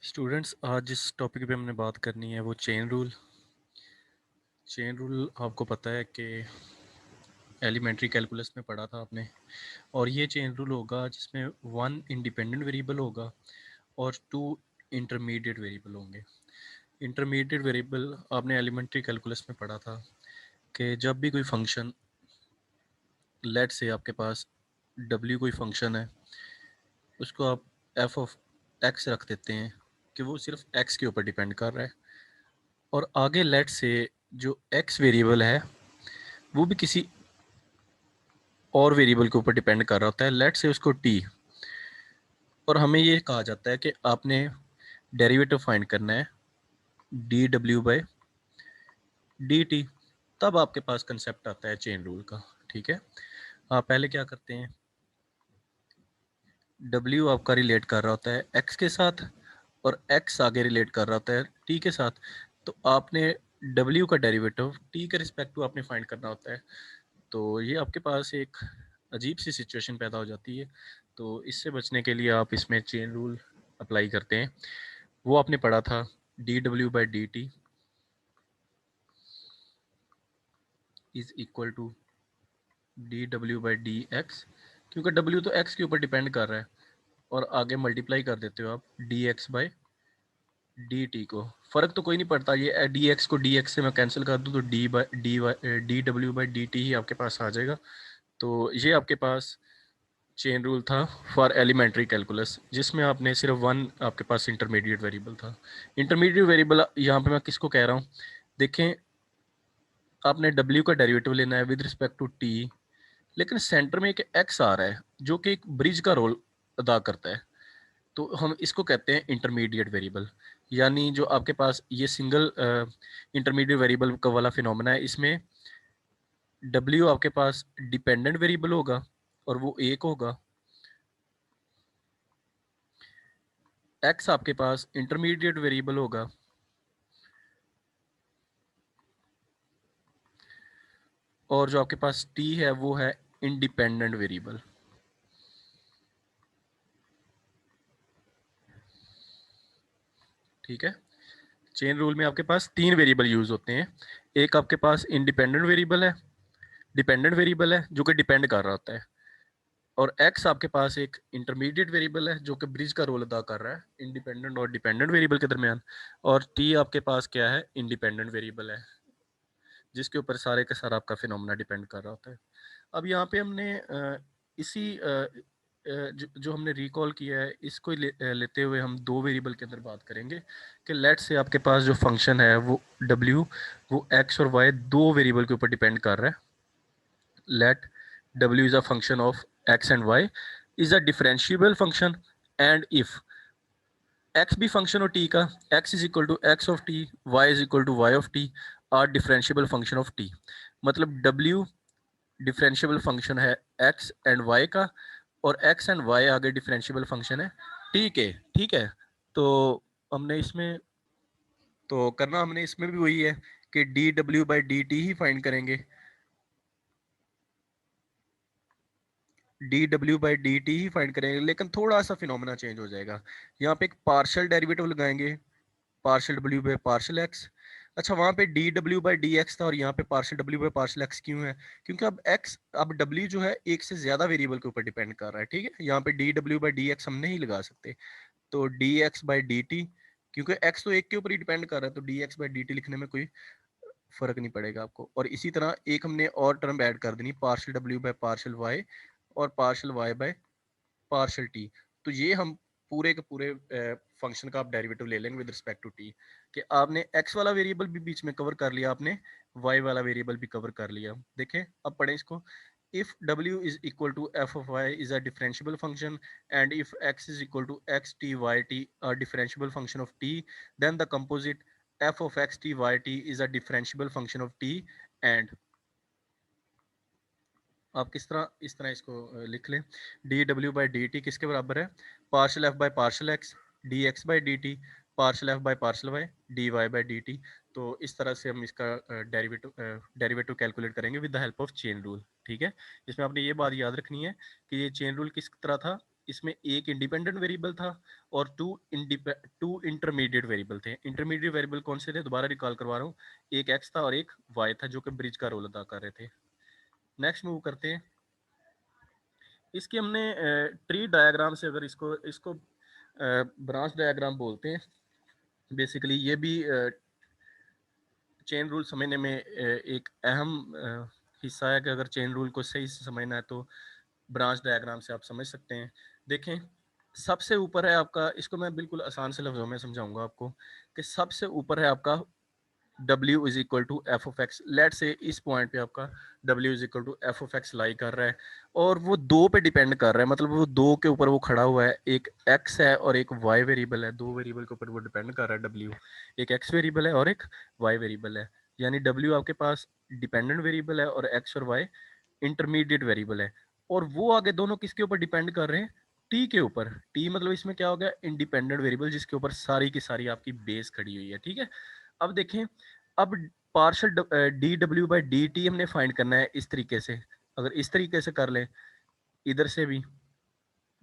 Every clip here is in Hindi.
स्टूडेंट्स, आज जिस टॉपिक पे हमने बात करनी है वो चेन रूल। चेन रूल आपको पता है कि एलिमेंट्री कैलकुलस में पढ़ा था आपने। और ये चेन रूल होगा जिसमें वन इंडिपेंडेंट वेरिएबल होगा और टू इंटरमीडिएट वेरिएबल होंगे। इंटरमीडिएट वेरिएबल आपने एलिमेंट्री कैलकुलस में पढ़ा था कि जब भी कोई फंक्शन, लेट से आपके पास डब्ल्यू कोई फंक्शन है, उसको आप एफ ऑफ एक्स रख देते हैं कि वो सिर्फ एक्स के ऊपर डिपेंड कर रहा है, और आगे लेट से जो एक्स वेरिएबल है वो भी किसी और वेरिएबल के ऊपर डिपेंड कर रहा होता है, लेट से उसको टी। और हमें ये कहा जाता है कि आपने डेरिवेटिव फाइंड करना है D W by D T. तब आपके पास कंसेप्ट आता है चेन रूल का। ठीक है, आप पहले क्या करते हैं, डब्ल्यू आपका रिलेट कर रहा होता है एक्स के साथ और एक्स आगे रिलेट कर रहा होता है टी के साथ। तो आपने डब्ल्यू का डेरिवेटिव टी के रिस्पेक्ट टू आपने फाइंड करना होता है। तो ये आपके पास एक अजीब सी सिचुएशन पैदा हो जाती है। तो इससे बचने के लिए आप इसमें चेन रूल अप्लाई करते हैं। वो आपने पढ़ा था D W by D T is equal to D W by D X, क्योंकि डब्ल्यू तो एक्स के ऊपर डिपेंड कर रहा है, और आगे मल्टीप्लाई कर देते हो आप d x by D t को। फ़र्क तो कोई नहीं पड़ता, ये डी एक्स को डी एक्स से मैं कैंसिल कर दूँ तो d W by D t ही आपके पास आ जाएगा। तो ये आपके पास चेन रूल था फॉर एलिमेंट्री कैलकुलस, जिसमें आपने सिर्फ वन आपके पास इंटरमीडिएट वेरिएबल था। इंटरमीडिएट वेरिएबल यहाँ पे मैं किसको कह रहा हूँ, देखें, आपने डब्ल्यू का डेरिवेटिव लेना है विद रिस्पेक्ट टू टी, लेकिन सेंटर में एक एक्स आ रहा है जो कि एक ब्रिज का रोल अदा करता है। तो हम इसको कहते हैं इंटरमीडिएट वेरिएबल। यानी जो आपके पास ये सिंगल इंटरमीडिएट वेरिएबल का वाला फिनोमेना है, इसमें डब्ल्यू आपके पास डिपेंडेंट वेरिएबल होगा और वो एक होगा, एक्स आपके पास इंटरमीडिएट वेरिएबल होगा, और जो आपके पास टी है वो है इंडिपेंडेंट वेरिएबल। ठीक है, चेन रूल में आपके पास तीन वेरिएबल यूज होते हैं। एक आपके पास इंडिपेंडेंट वेरिएबल है, डिपेंडेंट वेरिएबल है जो कि डिपेंड कर रहा होता है, और एक्स आपके पास एक इंटरमीडिएट वेरिएबल है जो कि ब्रिज का रोल अदा कर रहा है इंडिपेंडेंट और डिपेंडेंट वेरिएबल के दरमियान, और टी आपके पास क्या है, इंडिपेंडेंट वेरिएबल है जिसके ऊपर सारे का सारा आपका फिनोमेना डिपेंड कर रहा होता है। अब यहाँ पे हमने इसी जो हमने रिकॉल किया है इसको लेते हुए हम दो वेरिएबल के अंदर बात करेंगे कि लेट से आपके पास जो फंक्शन है वो डब्ल्यू, वो एक्स और वाई दो वेरिएबल के ऊपर डिपेंड कर रहा है। Let W is a function of X and Y, is a differentiable function, and if X भी फंक्शन हो टी का, X is equal to X of T, Y is equal to Y of T, are differentiable function of T. मतलब डब्ल्यू डिफरेंशिएबल फंक्शन है एक्स एंड वाई का, और एक्स एंड वाई आगे डिफरेंशिएबल फंक्शन है टी के। ठीक है, तो हमने इसमें तो करना हमने इसमें भी वही है कि d W by D t ही फाइंड करेंगे, d W by D t ही फाइंड करेंगे, लेकिन थोड़ा सा फिनोमेना चेंज हो जाएगा। यहाँ पे एक पार्शियल डेरिवेटिव लगाएंगे, पार्शियल डब्ल्यू बाई पार्शियल एक्स। अच्छा, वहाँ पे D W by D x था और यहाँ पे पार्शियल डब्ल्यू बाई पार्शियल एक्स क्यों है, क्योंकि अब डब्ल्यू जो है एक से ज्यादा वेरिएबल के ऊपर डिपेंड कर रहा है। ठीक है, यहाँ पे D W by D x हम नहीं लगा सकते, तो D x by D T, क्योंकि एक्स तो एक के ऊपर ही डिपेंड कर रहा है, तो D x by D T लिखने में कोई फर्क नहीं पड़ेगा आपको। और इसी तरह एक हमने और टर्म ऐड कर देनी, पार्शियल डब्ल्यू बाई पार्शियल वाई और partial y by partial t. तो ये हम पूरे के पूरे फंक्शन का आप डेरिवेटिव ले लेंगे विद रिस्पेक्ट टू टी, कि आपने एक्स वाला वेरिएबल भी बीच में कवर कर लिया, आपने वाई वाला वेरिएबल भी कवर कर लिया। देखें, अब पढ़ें इसको। if w is equal to f of y is a differentiable function, and if x is equal to x t y t a differentiable function of t, then the composite f of x t y t is a differentiable function of t, and आप इस तरह इसको लिख लें, D W by D T किसके बराबर है, partial F by partial X D x by D T, partial F by partial Y D Y by D T. तो इस तरह से हम इसका डेरिवेटिव कैलकुलेट करेंगे with the help of chain rule. ठीक है, इसमें आपने ये बात याद रखनी है कि ये चेन रूल किस तरह था, इसमें एक इंडिपेंडेंट वेरिएबल था और टू इंटरमीडिएट वेरिएबल थे। इंटरमीडिएट वेरिएबल कौन से थे, दोबारा रिकॉल करवा रहा हूँ, एक एक्स था और एक वाई था जो कि ब्रिज का रोल अदा कर रहे थे। नेक्स्ट मूव करते हैं। इसकी हमने ट्री डायग्राम से, अगर इसको इसको ब्रांच डायग्राम बोलते हैं बेसिकली, ये भी चेन रूल समझने में एक अहम हिस्सा है कि अगर चेन रूल को सही से समझना है तो ब्रांच डायग्राम से आप समझ सकते हैं। देखें, सबसे ऊपर है आपका, इसको मैं बिल्कुल आसान से लफ्जों में समझाऊंगा आपको कि सबसे ऊपर है आपका W is equal to f of x. Let say इस पॉइंट पे आपका W is equal to f of x lie कर रहा है और वो दो पे डिपेंड कर रहा है, मतलब वो दो के ऊपर वो खड़ा हुआ है, एक x है और एक y वेरिएबल है। दो वेरिएबल के ऊपर वो डिपेंड कर रहा है W, एक x वेरिएबल है और एक y वेरिएबल है। यानी W आपके पास डिपेंडेंट वेरिएबल है और x और y इंटरमीडिएट वेरिएबल है। और वो आगे दोनों किसके ऊपर डिपेंड कर रहे हैं, t के ऊपर। t मतलब इसमें क्या हो गया, इंडिपेंडेंट वेरिएबल जिसके ऊपर सारी की सारी आपकी बेस खड़ी हुई है। ठीक है, अब देखें, अब partial D W by D T हमने फाइंड करना है इस तरीके से। अगर इस तरीके से कर लें, इधर से भी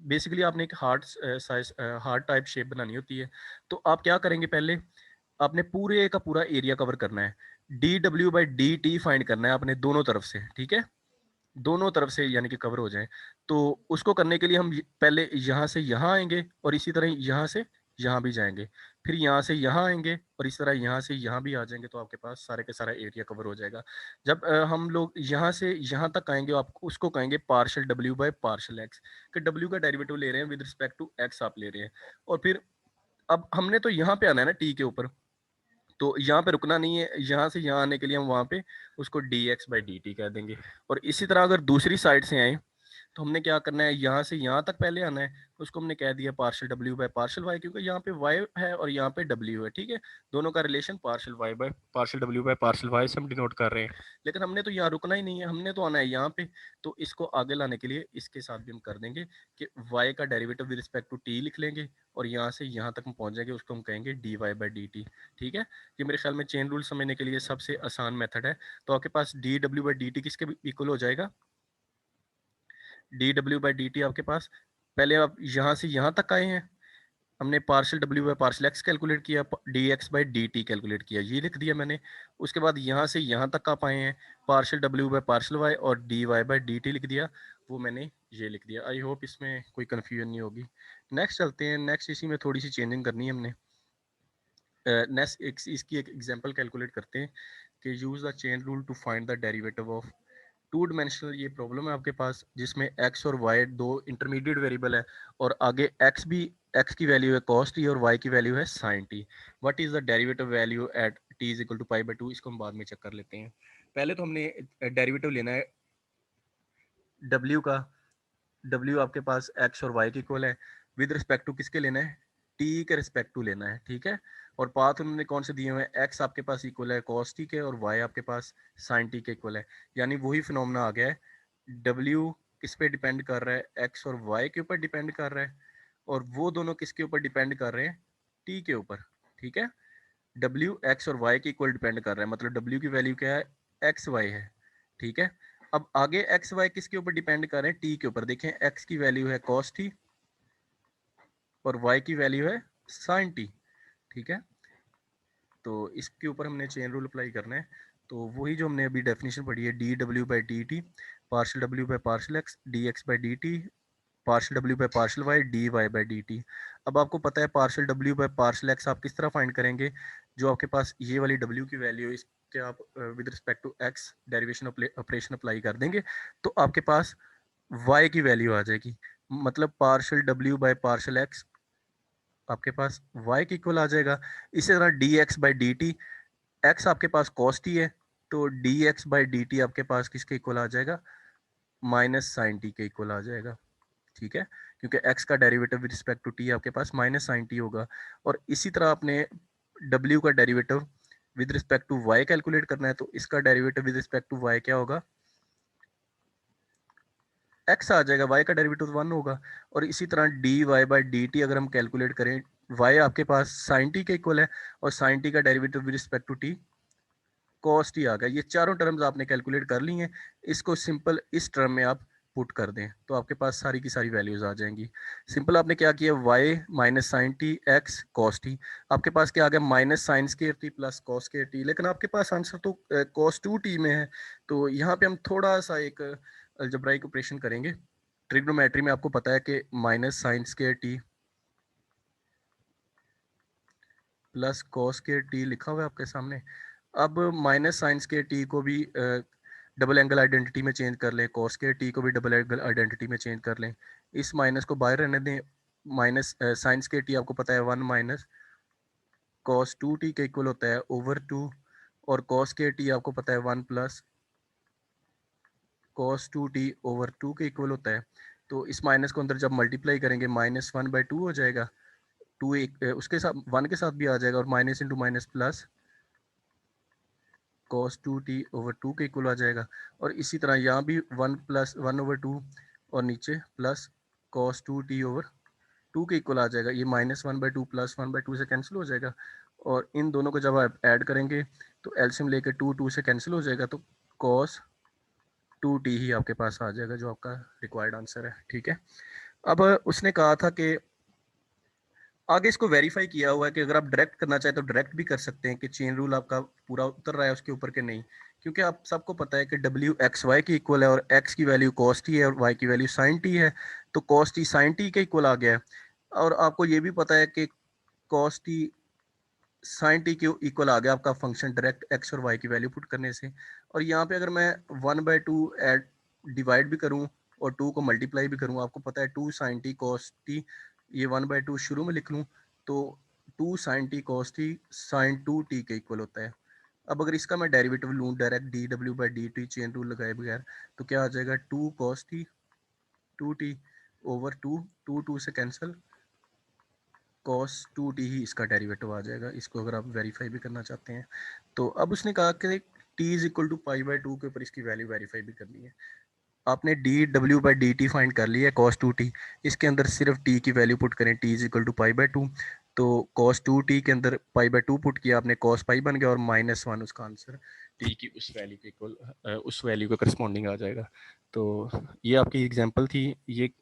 बेसिकली आपने एक heart size heart type shape बनानी होती है। तो आप क्या करेंगे, पहले आपने पूरे का पूरा एरिया कवर करना है, D W by D T find करना है आपने दोनों तरफ से। ठीक है, दोनों तरफ से यानी कि कवर हो जाए। तो उसको करने के लिए हम पहले यहाँ से यहाँ आएंगे और इसी तरह यहाँ से यहाँ भी जाएंगे, फिर यहाँ से यहाँ आएंगे और इस तरह यहाँ से यहाँ भी आ जाएंगे, तो आपके पास सारे के सारा एरिया कवर हो जाएगा। जब हम लोग यहाँ से यहाँ तक आएंगे, आप उसको कहेंगे partial W by partial x, कि डब्ल्यू का डेरिवेटिव ले रहे हैं विद रिस्पेक्ट टू एक्स आप ले रहे हैं। और फिर अब हमने तो यहाँ पे आना है ना टी के ऊपर, तो यहाँ पे रुकना नहीं है, यहाँ से यहाँ आने के लिए हम वहाँ पे उसको D x by D T कह देंगे। और इसी तरह अगर दूसरी साइड से आए तो हमने क्या करना है, यहाँ से यहाँ तक पहले आना है, उसको हमने कह दिया partial W by partial Y, क्योंकि यहाँ पे वाई है और यहाँ पे डब्ल्यू है। ठीक है, दोनों का relation partial Y by partial W by partial Y से हम डिनोट कर रहे हैं। लेकिन हमने तो यहाँ रुकना ही नहीं है, हमने तो आना है यहाँ पे। तो इसको आगे लाने के लिए इसके साथ भी हम कर देंगे कि वाई का derivative with respect to T लिख लेंगे और यहाँ से यहाँ तक हम पहुँच जाएंगे, उसको हम कहेंगे D Y by D T. ठीक है, ये मेरे ख्याल में चेन रूल समझने के लिए सबसे आसान मेथड है। तो आपके पास d W by D T किसके इक्वल हो जाएगा, D W by D T आपके पास, पहले आप यहाँ से यहाँ तक आए हैं, हमने partial W by partial x calculate किया, d x by D t calculate किया, ये लिख दिया मैंने। उसके बाद यहाँ से यहाँ तक आप आए हैं, partial W by partial y और D Y by D t लिख दिया, वो मैंने ये लिख दिया। आई होप इसमें कोई कन्फ्यूजन नहीं होगी। नेक्स्ट चलते हैं, नेक्स्ट इसी में थोड़ी सी चेंजिंग करनी है हमने। नेक्स्ट इसकी एक एग्जांपल कैलकुलेट करते हैं कि use the chain rule to find the derivative of two dimensional. ये प्रॉब्लम है आपके पास जिसमें x और y दो इंटरमीडिएट वेरिएबल है और आगे x की वैल्यू है cos t और y की वैल्यू है sin t। What is the derivative value at t is equal to pi by 2, इसको हम बाद में चेक कर लेते हैं। पहले तो हमने डेरिवेटिव लेना है w का। w आपके पास x और y के इक्वल है, विद रिस्पेक्ट टू किसके लेना है, t के रिस्पेक्ट टू लेना है। ठीक है, और पाथ उन्होंने कौन से दिए हुए हैं, x आपके पास इक्वल है cos t के और y आपके पास sin t के इक्वल है। यानी वही फिनोमेना आ गया है, w किस पे डिपेंड कर रहा है, x और y के ऊपर डिपेंड कर रहा है, और वो दोनों किसके ऊपर डिपेंड कर रहे हैं, t के ऊपर। ठीक है, w x और y के इक्वल डिपेंड कर रहा है, मतलब w की वैल्यू क्या है, एक्स वाई है। ठीक है, अब आगे एक्स वाई किसके ऊपर डिपेंड कर रहे हैं, टी के ऊपर। देखें, एक्स की वैल्यू है cos t और y की वैल्यू है sin t। ठीक है, तो इसके ऊपर हमने चेन रूल अप्लाई करना है। तो वही जो हमने अभी डेफिनेशन पढ़ी है, D W by D T partial W by partial X D x by D T partial W by partial Y D Y by D T. अब आपको पता है partial W by partial X आप किस तरह फाइंड करेंगे, जो आपके पास ये वाली डब्ल्यू की वैल्यू है इसके आप with respect to X derivation operation apply कर देंगे, तो आपके पास वाई की वैल्यू आ जाएगी। मतलब partial W by partial X आपके पास y के इक्वल आ जाएगा। इसी तरह D x by D T, X आपके पास कॉस टी है, तो D x by D T आपके पास किसके इक्वल आ जाएगा, माइनस साइन टी के इक्वल आ जाएगा। ठीक है, क्योंकि x का derivative with respect to t आपके पास माइनस साइन टी होगा। और इसी तरह आपने w का derivative with respect to y calculate करना है, तो इसका derivative with respect to y क्या होगा, x आ जाएगा, y का डेरिवेटिव 1 होगा। और इसी तरह D Y by D t अगर हम कैलकुलेट करें, y आपके पास साइन टी के इक्वल है और साइन टी का derivative with respect to t cos t आ गया। ये चारों टर्म्स आपने कैलकुलेट कर ली हैं। इसको सिंपल इस टर्म में आप पुट कर दें तो आपके पास सारी की सारी वैल्यूज आ जाएंगी। सिंपल आपने क्या किया, y minus sine T X cos T, आपके पास क्या आ गया minus sine square T plus cos square T, लेकिन आपके पास आंसर तो कॉस टू टी में है। तो यहाँ पे हम थोड़ा सा एक अलजेब्राइक ऑपरेशन करेंगे। ट्रिग्नोमेट्री में आपको पता है कि minus sine square T plus cos square T लिखा हुआ है आपके सामने। अब माइनस साइन स्केयर टी को भी डबल एंगल आइडेंटिटी में चेंज कर लें, कॉस स्केयर टी को भी डबल एंगल आइडेंटिटी में चेंज कर लें। इस माइनस को बाहर रहने दें। माइनस साइन स्केयर टी आपको पता है 1 माइनस कॉस टू टी के इक्वल होता है ओवर 2, और कॉस स्केयर टी आपको पता है 1 plus cos two T over 2 के इक्वल होता है। तो इस माइनस को अंदर जब मल्टीप्लाई करेंगे माइनस 1/2 हो जाएगा, टू एक उसके साथ 1 के साथ भी आ जाएगा, और minus into minus plus cos 2t over 2 के इक्वल आ जाएगा। और इसी तरह यहाँ भी 1 प्लस 1/2 और नीचे प्लस cos 2t ओवर 2 के इक्वल आ जाएगा। ये -1/2 प्लस 1/2 से कैंसिल हो जाएगा, और इन दोनों को जब आप ऐड करेंगे तो एलसीएम लेके 2 से कैंसिल हो जाएगा, तो cos 2t ही आपके पास आ जाएगा जो आपका रिक्वायर्ड आंसर है। ठीक है, अब उसने कहा था कि आगे इसको वेरीफाई किया हुआ है कि अगर आप डायरेक्ट करना चाहें तो डायरेक्ट भी कर सकते हैं कि चेन रूल आपका पूरा उतर रहा है उसके ऊपर के नहीं, क्योंकि आप सबको पता है कि डब्ल्यू एक्स वाई की इक्वल है और एक्स की वैल्यू कॉस टी है और वाई की वैल्यू साइन टी है, तो कॉस टी साइन टी के इक्वल आ गया है। और आपको ये भी पता है कि कॉस टी साइन टी के इक्वल आ गया आपका फंक्शन डायरेक्ट एक्स और वाई की वैल्यू पुट करने से। और यहाँ पे अगर मैं 1/2 एड डिवाइड भी करूँ और 2 को मल्टीप्लाई भी करूँ, आपको पता है 2 साइन टी कॉस टी, ये 1/2 शुरू में लिख लूँ तो 2 sine T cos T sine 2t के इक्वल होता है। अब अगर इसका मैं डेरिवेटिव लूँ direct D W by D T chain rule लगाए बगैर, तो क्या आ जाएगा 2 कॉस टी 2t ओवर 2 से कैंसिल cos 2t ही इसका डेरिवेटिव आ जाएगा। इसको अगर आप वेरीफाई भी करना चाहते हैं तो अब उसने कहा कि t इज इक्वल टू π/2 के ऊपर इसकी वैल्यू वेरीफाई भी करनी है। आपने D W by D T find कर लिया है cos 2t, इसके अंदर सिर्फ t की वैल्यू पुट करें, t इज इक्वल टू π/2, तो cos 2t के अंदर π/2 पुट किया आपने, cos पाई बन गया और -1 उसका आंसर t की उस वैल्यू के इक्वल उस वैल्यू के करस्पॉन्डिंग आ जाएगा। तो ये आपकी एग्जांपल थी, ये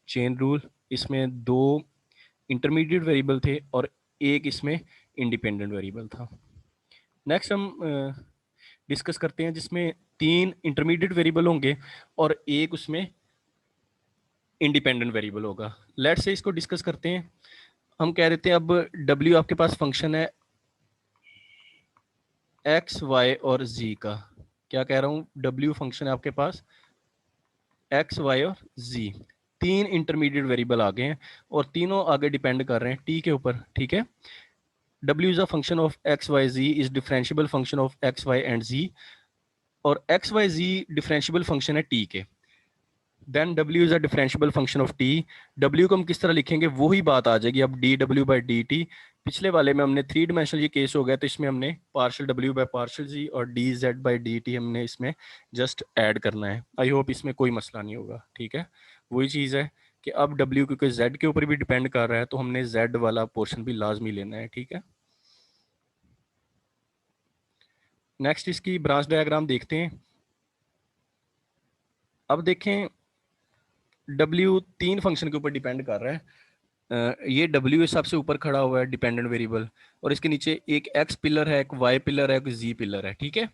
चेन रूल, इसमें दो इंटरमीडिएट वेरिएबल थे और एक इसमें इंडिपेंडेंट वेरिएबल था। नेक्स्ट हम डिस्कस करते हैं जिसमें 3 इंटरमीडिएट वेरिएबल होंगे और एक उसमें इंडिपेंडेंट वेरिएबल होगा। लेट्स से इसको डिस्कस करते हैं। हम कह रहे थे अब w आपके पास फंक्शन है x y और z का। क्या कह रहा हूँ, w फंक्शन है आपके पास x y और z, 3 इंटरमीडिएट वेरिएबल आ गए हैं और तीनों आगे डिपेंड कर रहे हैं t के ऊपर। ठीक है, w is a function of x y z is differentiable function of x y and z, और x y z differentiable function है t के। Then w is a differentiable function of t। w को हम किस तरह लिखेंगे वही बात आ जाएगी अब D W by D T. पिछले वाले में हमने 3 डिमेंशनल ये केस हो गया, तो इसमें हमने partial w by partial z और D Z by D T हमने इसमें जस्ट ऐड करना है। आई होप इसमें कोई मसला नहीं होगा। ठीक है, वही चीज़ है कि अब w क्योंकि z के ऊपर भी डिपेंड कर रहा है तो हमने z वाला पोर्शन भी लाजमी लेना है। ठीक है, नेक्स्ट इसकी ब्रांच डायग्राम देखते हैं। अब देखें W 3 फंक्शन के ऊपर डिपेंड कर रहा है। ये W सबसे ऊपर खड़ा हुआ है डिपेंडेंट वेरिएबल, और इसके नीचे एक X पिलर है, एक Y पिलर है, एक Z पिलर है। ठीक है,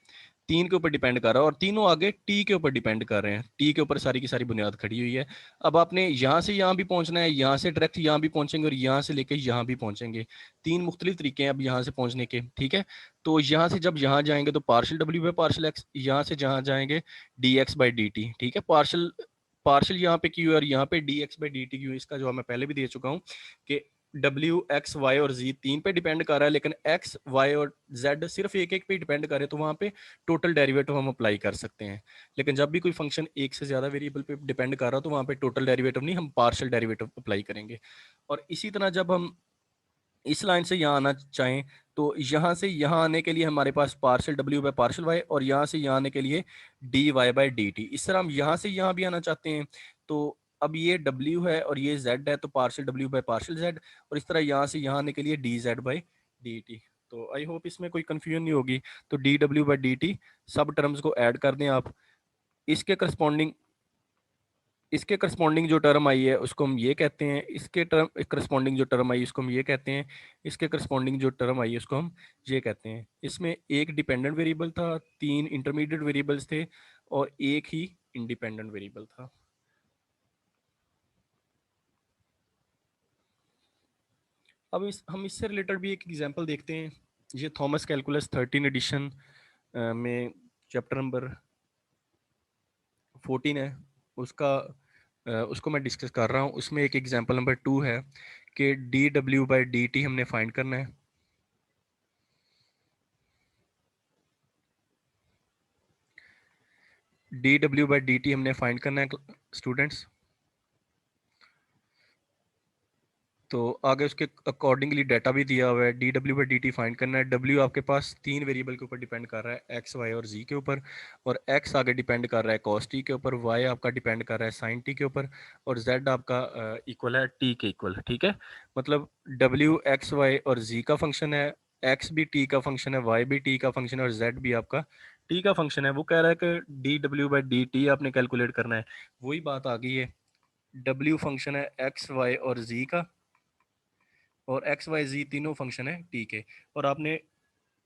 3 के ऊपर डिपेंड कर रहा है और तीनों आगे T के ऊपर डिपेंड कर रहे हैं। T के ऊपर सारी की सारी बुनियाद खड़ी हुई है। अब आपने यहाँ से यहाँ भी पहुँचना है, यहाँ से डायरेक्ट यहाँ भी पहुँचेंगे और यहाँ से लेके यहाँ भी पहुँचेंगे। 3 मुख्तलिफ तरीके हैं अब यहाँ से पहुँचने के। ठीक है, तो यहाँ से जब यहाँ जाएंगे तो partial W by partial x, यहाँ से जहाँ जाएंगे dx बाई dt। ठीक है, पार्शियल पार्शियल यहाँ पे क्यू है और यहाँ पे dx बाई dt क्यू, इसका जवाब मैं पहले भी दे चुका हूँ कि w x y और z 3 पे डिपेंड कर रहा है, लेकिन x y और z सिर्फ एक एक पे डिपेंड कर रहे हैं, तो वहाँ पे टोटल डेरिवेटिव हम अप्लाई कर सकते हैं। लेकिन जब भी कोई फंक्शन एक से ज़्यादा वेरिएबल पे डिपेंड कर रहा हो तो वहाँ पे टोटल डेरिवेटिव नहीं, हम पार्शियल डेरिवेटिव अप्लाई करेंगे। और इसी तरह जब हम इस लाइन से यहाँ आना चाहें तो यहाँ से यहाँ आने के लिए हमारे पास partial w by partial y, और यहाँ से यहाँ आने के लिए dy बाई dt। इस तरह हम यहाँ से यहाँ भी आना चाहते हैं, तो अब ये w है और ये z है, तो partial w by partial z, और इस तरह यहाँ से यहाँ आने के लिए dz बाई dt। तो आई होप इसमें कोई कन्फ्यूजन नहीं होगी। तो dw बाई dt सब टर्म्स को ऐड कर दें आप, इसके करस्पॉन्डिंग इसके करस्पॉन्डिंग जो टर्म आई है उसको हम ये कहते हैं, इसके टर्म करस्पॉन्डिंग जो टर्म आई उसको हम ये कहते हैं, इसके करस्पॉन्डिंग जो टर्म आई है उसको हम ये कहते हैं। इसमें एक डिपेंडेंट वेरिएबल था, 3 इंटरमीडिएट वेरिएबल्स थे और एक ही इंडिपेंडेंट वेरिएबल था। अब हम इससे रिलेटेड भी एक एग्जांपल देखते हैं। ये थॉमस कैलकुलस 13 एडिशन में चैप्टर नंबर 14 है, उसको मैं डिस्कस कर रहा हूँ। उसमें एक एग्जांपल नंबर 2 है कि d W by D T हमने फाइंड करना है। D W by D T हमने फाइंड करना है स्टूडेंट्स। तो आगे उसके अकॉर्डिंगली डाटा भी दिया हुआ है। D W by D T find करना है। डब्ल्यू आपके पास 3 वेरिएबल के ऊपर डिपेंड कर रहा है, एक्स वाई और जी के ऊपर, और एक्स आगे डिपेंड कर रहा है कॉस टी के ऊपर, वाई आपका डिपेंड कर रहा है साइन टी के ऊपर, और जेड आपका इक्वल है टी के इक्वल। ठीक है, मतलब डब्ल्यू एक्स वाई और जी का फंक्शन है, एक्स भी टी का फंक्शन है, वाई भी टी का फंक्शन है और जेड भी आपका टी का फंक्शन है। वो कह रहा है कि d W by D T आपने कैलकुलेट करना है। वही बात आ गई है, डब्ल्यू फंक्शन है एक्स वाई और जी का, और एक्स वाई जी तीनों फंक्शन है टी के, और आपने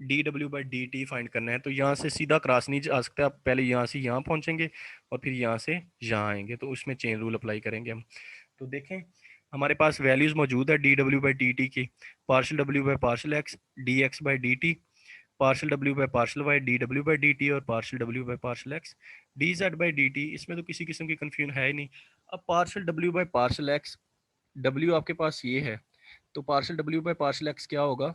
D W by D T find करना है। तो यहाँ से सीधा क्रॉस नहीं आ सकता, आप पहले यहाँ से यहाँ पहुँचेंगे और फिर यहाँ से यहाँ आएंगे, तो उसमें चेन रूल अप्लाई करेंगे हम। तो देखें हमारे पास वैल्यूज मौजूद है D W by D T की, partial W by partial X D x by D T, partial W by partial Y D W by D T, और partial W by partial X D Z by D T. इसमें तो किसी किस्म की कन्फ्यूजन है ही नहीं। अब partial W by partial x, W आपके पास ये है, तो partial W by partial x क्या होगा?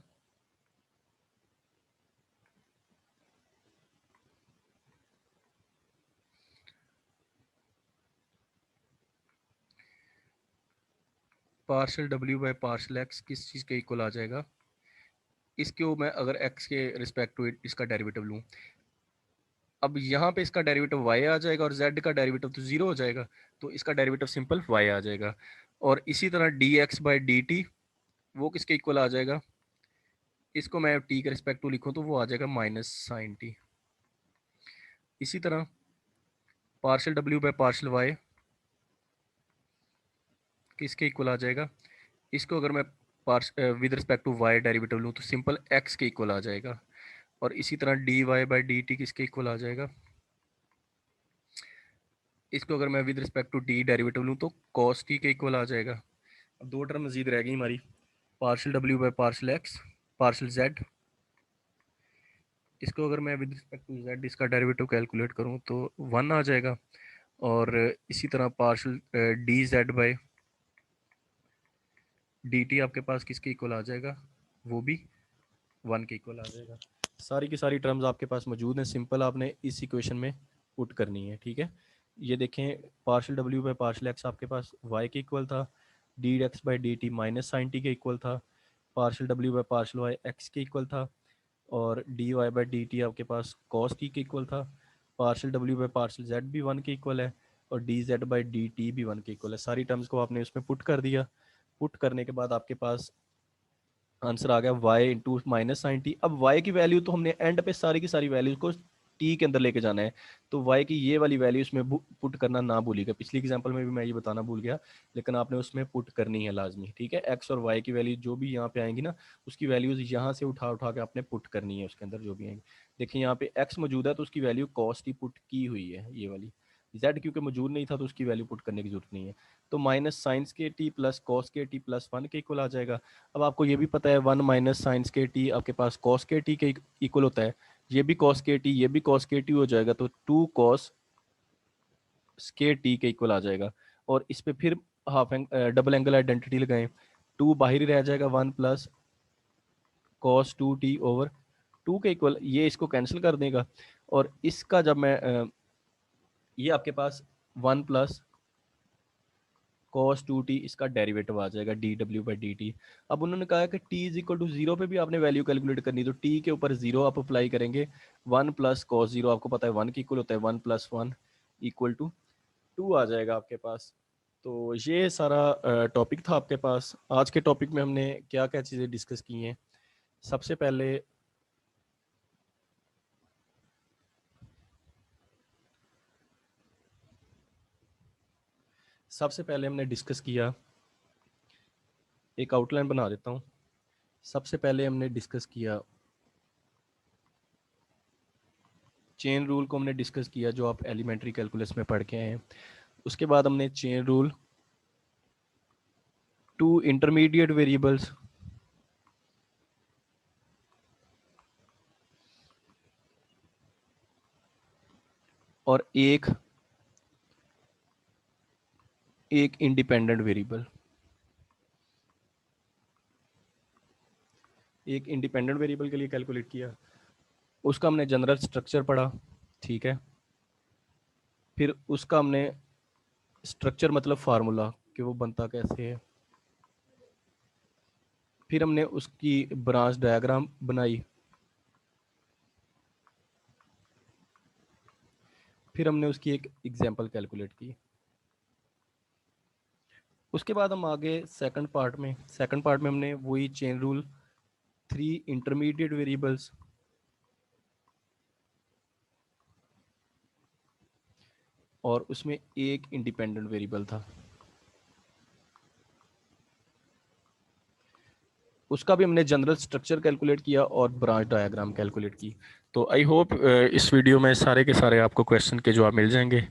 Partial W by partial x किस चीज़ के इक्वल आ जाएगा? इसको मैं अगर एक्स के रिस्पेक्ट टू इसका डेरिवेटिव लूँ, अब यहाँ पे इसका डेरिवेटिव वाई आ जाएगा और जेड का डेरिवेटिव तो जीरो हो जाएगा, तो इसका डेरिवेटिव सिंपल वाई आ जाएगा। और इसी तरह D x by D T वो किसके इक्वल आ जाएगा? इसको मैं टी के रिस्पेक्ट टू लिखूँ तो वो आ जाएगा माइनस साइन टी। इसी तरह partial W by partial Y किसके इक्वल आ जाएगा? इसको अगर मैं पार्स with respect to Y derivative लूँ तो सिंपल एक्स के इक्वल आ जाएगा। और इसी तरह D Y by D T किसके इक्वल आ जाएगा? इसको अगर मैं with respect to D derivative लूँ तो कॉस टी के इक्वल आ जाएगा। अब 2 टर्म मजीद रह गई हमारी, partial W by partial x partial Z. इसको अगर मैं विद रिस्पेक्ट टू जेड इसका डेरिवेटिव कैलकुलेट करूँ तो 1 आ जाएगा। और इसी तरह partial D Z by D T आपके पास किसके इक्वल आ जाएगा? वो भी 1 के इक्वल आ जाएगा। सारी की सारी टर्म्स आपके पास मौजूद हैं, सिंपल आपने इस इक्वेशन में पुट करनी है। ठीक है, ये देखें partial W by partial X आपके पास वाई के इक्वल था, D x by D T minus sine T के इक्वल था, partial W by partial Y X के इक्वल था, और D Y by D T आपके पास कॉस टी के इक्वल था, partial W by partial Z भी 1 के इक्वल है, और D Z by D T भी 1 के इक्वल है। सारी टर्म्स को आपने उसमें पुट कर दिया। पुट करने के बाद आपके पास आंसर आ गया y into minus sine T. अब y की वैल्यू तो हमने एंड पे सारी की सारी वैल्यूज को t के अंदर लेके जाना है, तो y की ये वाली वैल्यू इसमें पुट करना ना भूलिएगा। पिछली एग्जांपल में भी मैं ये बताना भूल गया, लेकिन आपने उसमें पुट करनी है लाजमी। ठीक है, x और y की वैल्यू जो भी यहाँ पे आएंगी ना, उसकी वैल्यूज यहाँ से उठा उठा के आपने पुट करनी है उसके अंदर जो भी आएंगी। देखिए यहाँ पे x मौजूद है तो उसकी वैल्यू कॉस टी पुट की हुई है ये वाली। z क्योंकि मौजूद नहीं था तो उसकी वैल्यू पुट करने की जरूरत नहीं है। तो माइनस साइंस के टी प्लस कॉस के टी प्लस 1 के इक्वल आ जाएगा। अब आपको ये भी पता है 1 माइनस साइंस के टी आपके पास कॉस के टी के इक्वल होता है, ये भी कॉस के टी ये भी कॉस के टी हो जाएगा, तो 2 कॉस के टी के इक्वल आ जाएगा। और इस पे फिर डबल एंगल आइडेंटिटी लगाएं, 2 बाहर ही रह जाएगा, 1 प्लस कॉस 2 टी ओवर 2 के इक्वल, ये इसको कैंसिल कर देगा। और इसका जब मैं ये आपके पास 1 प्लस cos 2t इसका डेरिवेटिव आ जाएगा D W by D T. अब उन्होंने कहा कि t is equal to zero पे भी आपने वैल्यू कैलकुलेट करनी, तो t के ऊपर जीरो आप अप्लाई करेंगे, 1 प्लस कॉस जीरो आपको पता है 1 के इक्वल होता है, 1 प्लस 1 इक्वल टू 2 आ जाएगा आपके पास। तो ये सारा टॉपिक था आपके पास। आज के टॉपिक में हमने क्या क्या चीज़ें डिस्कस की हैं। सबसे पहले सबसे पहले हमने डिस्कस किया, एक आउटलाइन बना देता हूँ। सबसे पहले हमने डिस्कस किया चेन रूल को, हमने डिस्कस किया जो आप एलिमेंट्री कैलकुलस में पढ़ के आए हैं। उसके बाद हमने chain rule to intermediate variables और एक इंडिपेंडेंट वेरिएबल, एक इंडिपेंडेंट वेरिएबल के लिए कैलकुलेट किया। उसका हमने जनरल स्ट्रक्चर पढ़ा, ठीक है। फिर उसका हमने स्ट्रक्चर मतलब फार्मूला कि वो बनता कैसे है। फिर हमने उसकी ब्रांच डायग्राम बनाई। फिर हमने उसकी एक एग्जांपल कैलकुलेट की। उसके बाद हम आगे सेकंड पार्ट में हमने वही चेन रूल 3 इंटरमीडिएट वेरिएबल्स और उसमें एक इंडिपेंडेंट वेरिएबल था, उसका भी हमने जनरल स्ट्रक्चर कैलकुलेट किया और ब्रांच डायग्राम कैलकुलेट की। तो आई होप इस वीडियो में सारे के सारे आपको क्वेश्चन के जवाब मिल जाएंगे।